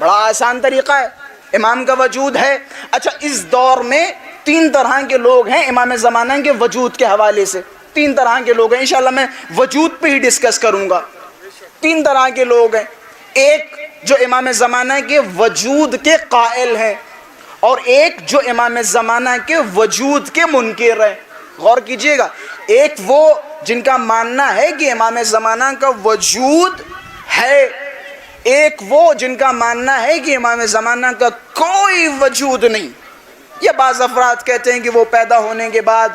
بڑا آسان طریقہ ہے، امام کا وجود ہے۔ اچھا، اس دور میں 3 طرح کے لوگ ہیں امام زمانہ کے وجود کے حوالے سے، 3 طرح کے لوگ ہیں، انشاءاللہ میں وجود پہ ہی ڈسکس کروں گا۔ 3 طرح کے لوگ ہیں، ایک جو امام زمانہ کے وجود کے قائل ہیں، اور ایک جو امام زمانہ کے وجود کے منکر ہیں۔ غور کیجئے گا، ایک وہ جن کا ماننا ہے کہ امام زمانہ کا وجود ہے، ایک وہ جن کا ماننا ہے کہ امام زمانہ کا کوئی وجود نہیں۔ یا بعض افراد کہتے ہیں کہ وہ پیدا ہونے کے بعد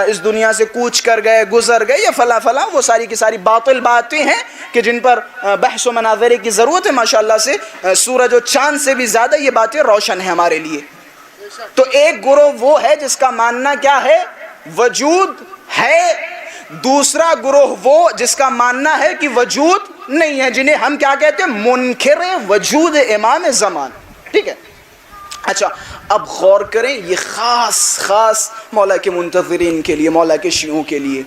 اس دنیا سے کوچ کر گئے، گزر گئے، یا فلاں فلاں، وہ ساری کی ساری باطل باتیں ہیں کہ جن پر بحث و مناظرے کی ضرورت ہے۔ ماشاءاللہ سے سورج و چاند سے بھی زیادہ یہ باتیں روشن ہیں ہمارے لیے۔ تو ایک گروہ وہ ہے جس کا ماننا کیا ہے؟ وجود ہے۔ دوسرا گروہ وہ جس کا ماننا ہے کہ وجود نہیں ہے، جنہیں ہم کیا کہتے ہیں؟ منکر وجود امام زمان۔ ٹھیک ہے، اچھا اب غور کریں، یہ خاص مولا کے منتظرین کے لیے، مولا کے شیعوں کے لیے،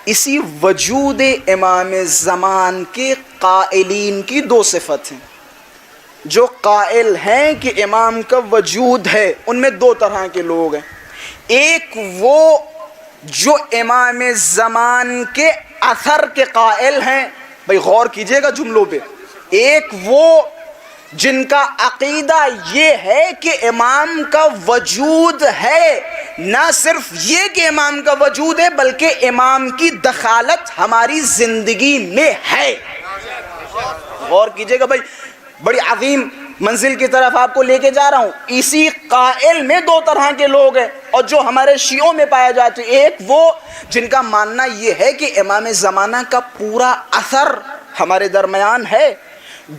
اسی وجود امام زمان کے قائلین کی 2 صفت ہیں۔ جو قائل ہیں کہ امام کا وجود ہے، ان میں 2 طرح کے لوگ ہیں۔ ایک وہ جو امام زمان کے اثر کے قائل ہیں، بھئی غور کیجئے گا جملوں پہ، ایک وہ جن کا عقیدہ یہ ہے کہ امام کا وجود ہے، نہ صرف یہ کہ امام کا وجود ہے بلکہ امام کی دخالت ہماری زندگی میں ہے۔ غور کیجئے گا بھائی، بڑی عظیم منزل کی طرف آپ کو لے کے جا رہا ہوں۔ اسی قائل میں 2 طرح کے لوگ ہیں، اور جو ہمارے شیعوں میں پائے جاتے ہیں، ایک وہ جن کا ماننا یہ ہے کہ امام زمانہ کا پورا اثر ہمارے درمیان ہے،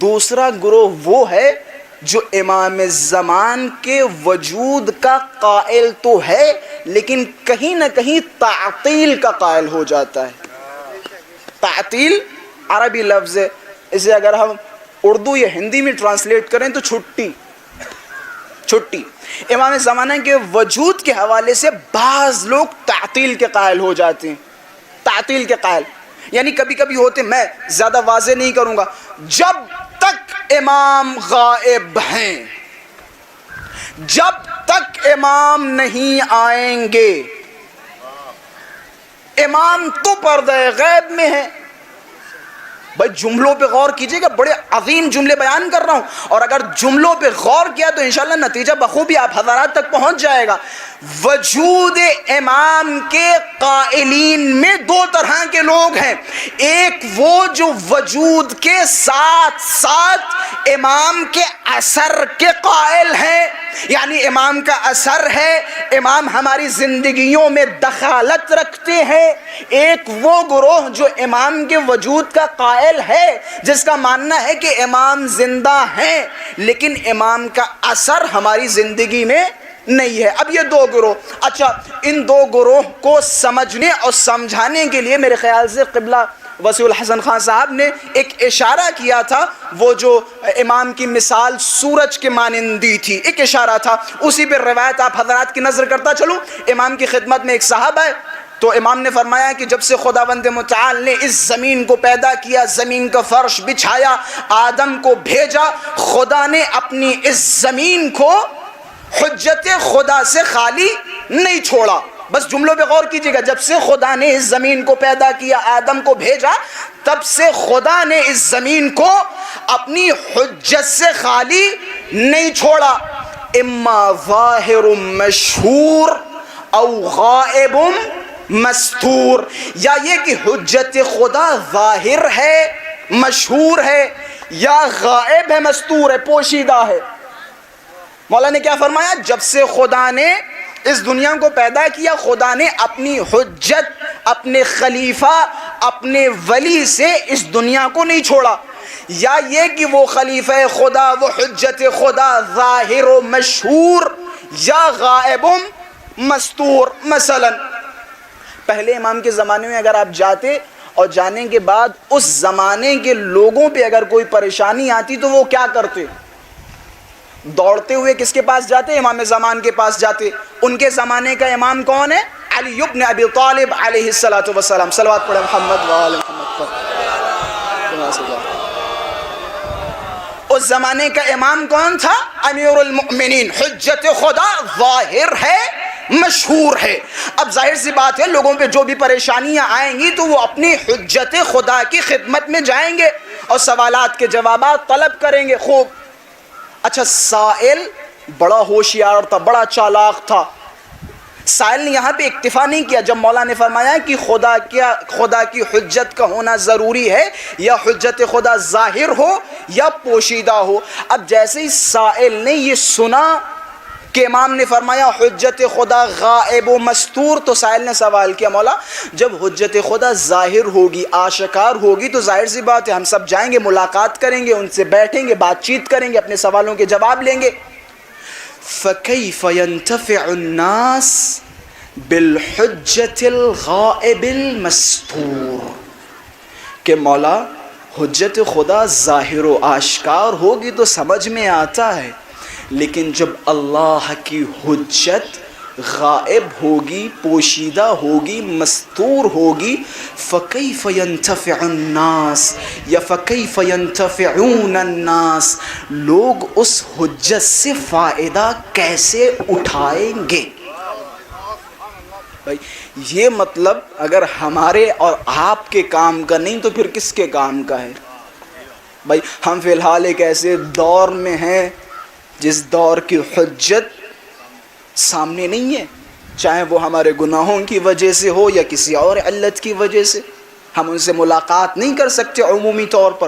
دوسرا گروہ وہ ہے جو امام زمان کے وجود کا قائل تو ہے لیکن کہیں نہ کہیں تعطیل کا قائل ہو جاتا ہے۔ تعطیل عربی لفظ ہے، اسے اگر ہم اردو یا ہندی میں ٹرانسلیٹ کریں تو چھٹی۔ امام زمانہ کے وجود کے حوالے سے بعض لوگ تعطیل کے قائل ہو جاتے ہیں۔ تعطیل کے قائل یعنی کبھی کبھی ہوتے، میں زیادہ واضح نہیں کروں گا، جب تک امام غائب ہیں، جب تک امام نہیں آئیں گے، امام تو پردہ غیب میں ہے۔ بھائی جملوں پہ غور کیجئے گا، بڑے عظیم جملے بیان کر رہا ہوں، اور اگر جملوں پہ غور کیا تو انشاءاللہ نتیجہ بخوبی آپ حضرات تک پہنچ جائے گا۔ وجود امام کے قائلین میں 2 طرح کے لوگ ہیں، ایک وہ جو وجود کے ساتھ ساتھ امام کے اثر کے قائل ہیں، یعنی امام کا اثر ہے، امام ہماری زندگیوں میں دخالت رکھتے ہیں۔ ایک وہ گروہ جو امام کے وجود کا قائل ہے، جس کا ماننا ہے کہ امام زندہ ہیں لیکن امام کا اثر ہماری زندگی میں نہیں ہے۔ اب یہ 2 گروہ، اچھا ان 2 گروہ کو سمجھنے اور سمجھانے کے لیے میرے خیال سے قبلہ وسیع الحسن خان صاحب نے ایک اشارہ کیا تھا، وہ جو امام کی مثال سورج کے مانند دی تھی، ایک اشارہ تھا، اسی پہ روایت آپ حضرات کی نظر کرتا چلوں۔ امام کی خدمت میں ایک صاحب ہے، تو امام نے فرمایا کہ جب سے خداوند متعال نے اس زمین کو پیدا کیا، زمین کا فرش بچھایا، آدم کو بھیجا، خدا نے اپنی اس زمین کو حجت خدا سے خالی نہیں چھوڑا۔ بس جملوں پہ غور کیجئے گا، جب سے خدا نے اس زمین کو پیدا کیا، آدم کو بھیجا، تب سے خدا نے اس زمین کو اپنی حجت سے خالی نہیں چھوڑا۔ اما ظاہر مشہور او غائب مستور، یا یہ کہ حجت خدا ظاہر ہے، مشہور ہے، یا غائب ہے، مستور ہے، پوشیدہ ہے۔ مولا نے کیا فرمایا؟ جب سے خدا نے اس دنیا کو پیدا کیا، خدا نے اپنی حجت، اپنے خلیفہ، اپنے ولی سے اس دنیا کو نہیں چھوڑا، یا یہ کہ وہ خلیفہ خدا، وہ حجت خدا ظاہر و مشہور یا غائب و مستور۔ مثلا پہلے امام کے زمانے میں اگر آپ جاتے اور جانے کے بعد اس زمانے کے لوگوں پہ اگر کوئی پریشانی آتی تو وہ کیا کرتے؟ دوڑتے ہوئے کس کے پاس جاتے؟ امام زمان کے پاس جاتے۔ ان کے زمانے کا امام کون ہے؟ علی ابن ابی طالب علیہ السلام۔ صلوات پڑھیں محمد و آل محمد پر۔ اس زمانے کا امام کون تھا؟ امیر المؤمنین، حجت خدا ظاہر ہے، مشہور ہے۔ اب ظاہر سی بات ہے لوگوں پہ جو بھی پریشانیاں آئیں گی تو وہ اپنی حجت خدا کی خدمت میں جائیں گے اور سوالات کے جوابات طلب کریں گے۔ خوب، اچھا سائل بڑا ہوشیار تھا، بڑا چالاک تھا۔ سائل نے یہاں پہ اکتفا نہیں کیا جب مولا نے فرمایا کہ خدا کی حجت کا ہونا ضروری ہے، یا حجت خدا ظاہر ہو یا پوشیدہ ہو۔ اب جیسے ہی سائل نے یہ سنا کہ امام نے فرمایا حجت خدا غائب و مستور، تو سائل نے سوال کیا مولا جب حجت خدا ظاہر ہوگی، آشکار ہوگی، تو ظاہر سی بات ہے ہم سب جائیں گے، ملاقات کریں گے، ان سے بیٹھیں گے، بات چیت کریں گے، اپنے سوالوں کے جواب لیں گے۔ فَكَيْفَ يَنْتَفِعُ النَّاسِ بِالْحُجَّةِ الْغَائِبِ الْمَسْتُورِ، کہ مولا حجت خدا ظاہر و آشکار ہوگی تو سمجھ میں آتا ہے، لیکن جب اللہ کی حجت غائب ہوگی، پوشیدہ ہوگی، مستور ہوگی، فَكَيْفَ يَنْتَفِعُ النَّاسِ یا فَكَيْفَ يَنْتَفِعُونَ النَّاسِ، لوگ اس حجت سے فائدہ کیسے اٹھائیں گے؟ بھائی یہ مطلب اگر ہمارے اور آپ کے کام کا نہیں تو پھر کس کے کام کا ہے؟ بھائی ہم فی الحال ایک ایسے دور میں ہیں جس دور کی حجت سامنے نہیں ہے، چاہے وہ ہمارے گناہوں کی وجہ سے ہو یا کسی اور علت کی وجہ سے۔ ہم ان سے ملاقات نہیں کر سکتے عمومی طور پر،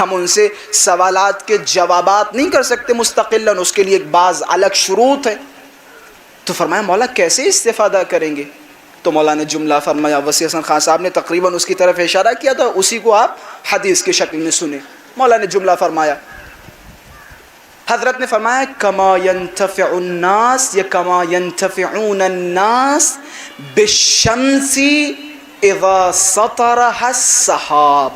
ہم ان سے سوالات کے جوابات نہیں کر سکتے مستقلاً، اس کے لیے ایک بعض الگ شروط ہے۔ تو فرمایا مولا کیسے استفادہ کریں گے؟ تو مولا نے جملہ فرمایا، وسیع حسن خان صاحب نے تقریباً اس کی طرف اشارہ کیا تھا، اسی کو آپ حدیث کی شکل میں سنیں۔ مولا نے جملہ فرمایا، حضرت نے فرمایا کما ينتفع الناس یا کما ينتفعون الناس بالشمس اذا سطرها السحاب،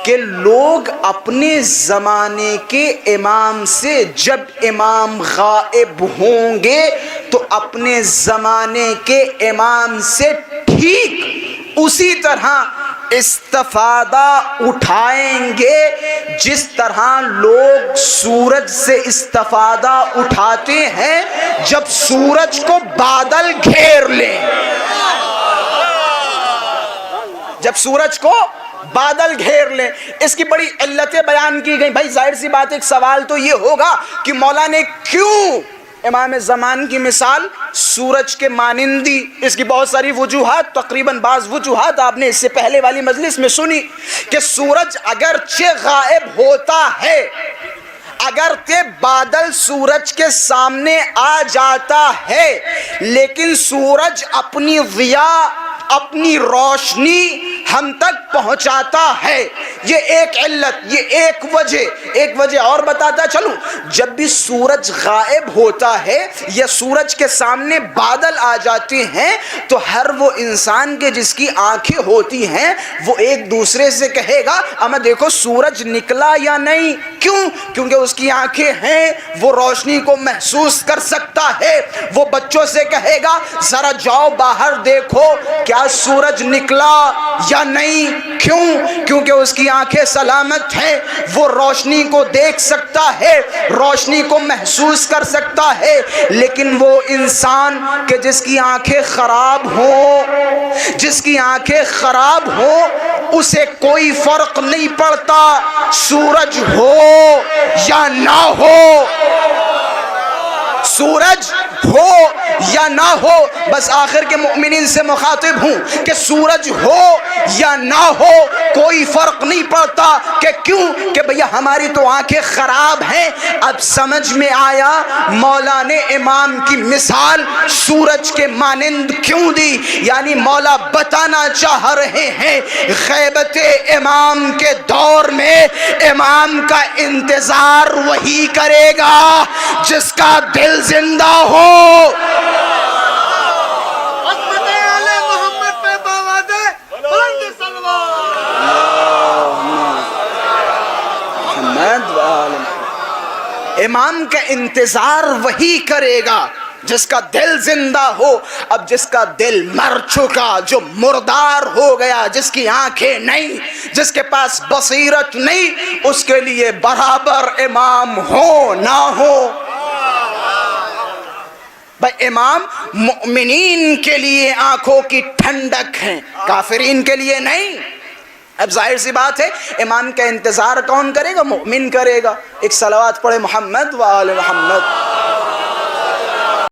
کہ لوگ اپنے زمانے کے امام سے جب امام غائب ہوں گے تو اپنے زمانے کے امام سے ٹھیک اسی طرح استفادہ اٹھائیں گے جس طرح لوگ سورج سے استفادہ اٹھاتے ہیں جب سورج کو بادل گھیر لیں۔ جب سورج کو بادل گھیر لیں، اس کی بڑی علتیں بیان کی گئی۔ بھائی ظاہر سی بات ایک سوال تو یہ ہوگا کہ مولا نے کیوں امام زمان کی مثال سورج کے مانند دی؟ اس کی بہت ساری وجوہات، تقریباً بعض وجوہات آپ نے اس سے پہلے والی مجلس میں سنی کہ سورج اگرچہ غائب ہوتا ہے، اگرچہ بادل سورج کے سامنے آ جاتا ہے، لیکن سورج اپنی ضیاء، اپنی روشنی ہم تک پہنچاتا ہے۔ یہ ایک علت، یہ ایک وجہ اور بتاتا چلوں، جب بھی سورج غائب ہوتا ہے یا سورج کے سامنے بادل آ جاتے ہیں تو ہر وہ انسان کے جس کی آنکھیں ہوتی ہیں وہ ایک دوسرے سے کہے گا اما دیکھو سورج نکلا یا نہیں۔ کیوں؟ کیونکہ اس کی آنکھیں ہیں، وہ روشنی کو محسوس کر سکتا ہے۔ وہ بچوں سے کہے گا ذرا جاؤ باہر دیکھو کیا سورج نکلا یا نہیں۔ کیوں؟ کیونکہ اس کی آنکھیں سلامت ہیں، وہ روشنی کو دیکھ سکتا ہے، روشنی کو محسوس کر سکتا ہے۔ لیکن وہ انسان کہ جس کی آنکھیں خراب ہوں، جس کی آنکھیں خراب ہوں، اسے کوئی فرق نہیں پڑتا سورج ہو یا نہ ہو، سورج ہو یا نہ ہو۔ بس آخر کے مؤمنین سے مخاطب ہوں کہ سورج ہو یا نہ ہو کوئی فرق نہیں پڑتا۔ کہ کیوں؟ کہ بھیا ہماری تو آنکھیں خراب ہیں۔ اب سمجھ میں آیا مولا نے امام کی مثال سورج کے مانند کیوں دی، یعنی مولا بتانا چاہ رہے ہیں غیبت امام کے دور میں امام کا انتظار وہی کرے گا جس کا دل زندہ ہو۔ امام کا انتظار وہی کرے گا جس کا دل زندہ ہو. اب جس کا دل مر چکا، جو مردار ہو گیا، جس کی آنکھیں نہیں، جس کے پاس بصیرت نہیں، اس کے لیے برابر امام ہو نہ ہو. بھائی امام مؤمنین کے لیے آنکھوں کی ٹھنڈک ہیں، کافرین کے لیے نہیں. اب ظاہر سی بات ہے امام کا انتظار کون کرے گا؟ مؤمن کرے گا. ایک صلوات پڑھے محمد و آل محمد.